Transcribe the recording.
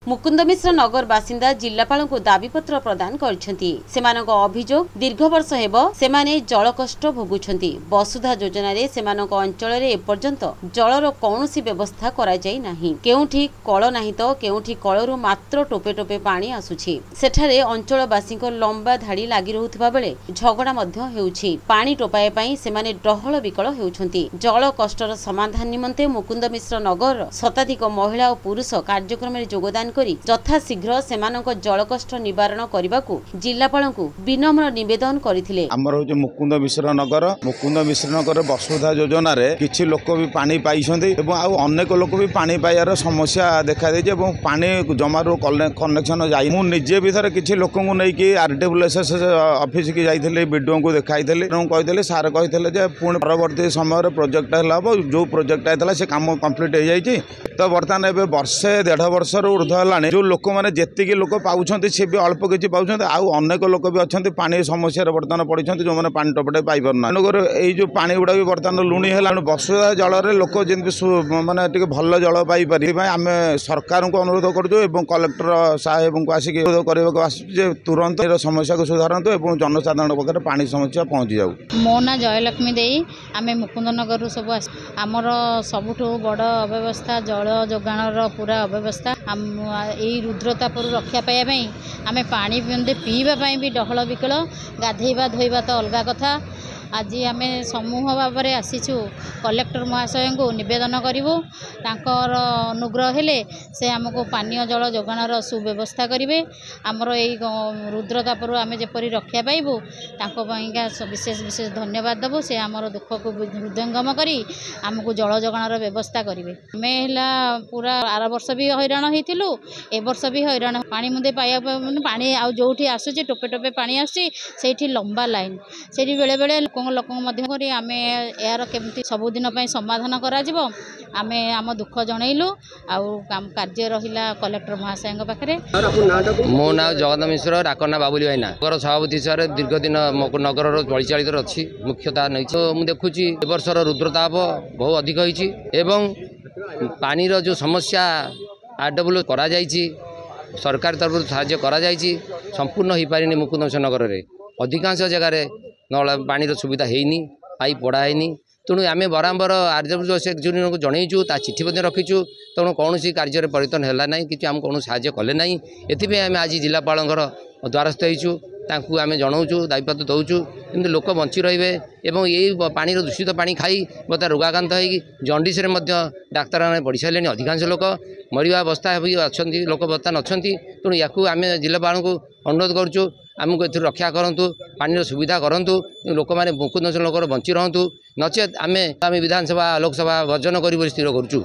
मुकुंद मिश्र नगर बासिंदा जिल्लापाल को दाबीपत्र प्रदान करछंती। सेमानक अभियोग दीर्घ वर्ष हेब सेमाने जल कष्ट भोगुछंती। वसुधा योजना रे सेमानक अंचल रे एपर्यंत जलर कौनसी व्यवस्था करा जाई नाही। केउठी कळ नाही तो केउठी कळरू मात्र टोपे टोपे पानी आसुछि। सेठारे अंचलवासी लंबा धाड़ी लागि रहुथिबा बेले झगड़ा मध्य हेउछि। पानी टोपाए पई सेमाने डहळ विकळ हेउछंती। जल कष्टर समाधान निमंते मुकुंद मिश्र नगर शताधिक महिला और पुरुष कार्यक्रम में योगदान करी यथा शीघ्र सेमानक जल कष्ट निवारण करने को जिलापाल को विनम्र निवेदन करथिले। हमर होजे मुकुंद मिश्र नगर वसुधा योजना रे किछि लोक भी पानी पाइछन्ते एवं आ अनेक लोक भी पानी पाइबार समस्या देखा देजे एवं पानी जमारो कनेक्शन जाई। मु निजे भीतर किछि लोक को नै कि आरडब्ल्यूएसएस ऑफिस की जाइथिले वीडियो को देखाइथिले कहिथिले सार कहिथिले जे पुणी परवर्ती समय प्रोजेक्ट हला जो प्रोजेक्ट आइतला से काम कंप्लीट हो जाइछि। तो बर्तमान एबे वर्षे 1.5 वर्ष ऊर्ध है जो लोक मैंने जी लोक पाँच सी भी अल्प किसी पाँच आउ अनेक लोक भी अच्छा पानी समस्या बर्तमान पड़ी जो मैंने पानी टपटे पाइपारना तेणुकर ये पानी गुड़ा भी बर्तमान लुणी है वसुधा जल लोक जमी मानते भल जल पाइपर आम सरकार को अनुरोध करूँ कलेक्टर साहेब को आसिक अनुरोध करने आस तुरंत समस्या को सुधारतु और जनसाधारण पाखे पानी समस्या पहुँची जाऊ। मो ना जयलक्ष्मी दे आम मुकुंद नगर सब आमर सबुठ बड़ अव्यवस्था जल जोगाणर पूरा अव्यवस्था यही रुद्रतापुर रक्षा पाइबा आम पानी पीवाई भी डहल विकल गाधेबा धोइबा तो अलग कथा। आज आम समूह भाव में आसीचु कलेक्टर महाशय को निवेदन करूँ तांकर अनुग्रह हेले से आमको पानीय जल जोगाणर सुव्यवस्था करेंगे। आमर यही रुद्रतापुर आम जपरी रक्षा पाइबू तांका विशेष विशेष धन्यवाद देवु। से आमर दुख को हृदयंगम करी आमको जल जोगाणर व्यवस्था करेंगे। आम पूरा आर वर्ष भी हैरान होइतिलु ए वर्ष भी हैरान पानी मुदे पाइबा पानी आ जोठी आसुची टोपे टोपे पानी आसुची सेठी लंबा लाइन सेठी बेले बेले लोक आम यार केमती सबुदिन समाधान कराजिबो आमे आम दुख जनइलु आउ कार्य रहिला कलेक्टर महाशय पाखे। मो ना जगन्नाथ मिश्र डाकना बाबुली भाईना नगर सभापति सर दीर्घ दिन नगर परिचालित अच्छी मुख्यता नहीं तो मुझे देखुची ए वर्षर रुद्रताप बहुत अधिक होइछि एवं पानी जो समस्या आरडब्ल्यू करा जाइछि सरकार तरफ साहाय्य करा जाइछि संपूर्ण हो पारिनी मुकुंद मिश्र नगर में अधिकांश जगार नला पानी सुविधा हैनी पाइप पड़ा हैनी तेणु आम बराबर आरडब्ल्यू सेक्रेटरी को जनईचु ता चिठी रखीचु तेणु कौन कार्य परिवर्तन है ना कि आम कौन साहाय्य कले ना एथि आम आज जिलापाल द्वारस्थ होइचु तांकु आम जनाऊँ दायित्व दौचु कि लोक बंची रे और यही पानी दूषित पानी खाई बता रोगाक्रांत हो जंडिस डाक्तर पड़ सारे अधिकांश लोक मरिया अवस्था अच्छा लोक बर्तमान अच्छा तेणु या आम जिलापाल को अनुरोध करुँ आमको ए रक्षा करूँ पानी सुविधा करूँ लोक मैंने मुकुंद लोक बंची रहतु नचेत आम विधानसभा लोकसभा वर्जन कर स्थिर करुँ।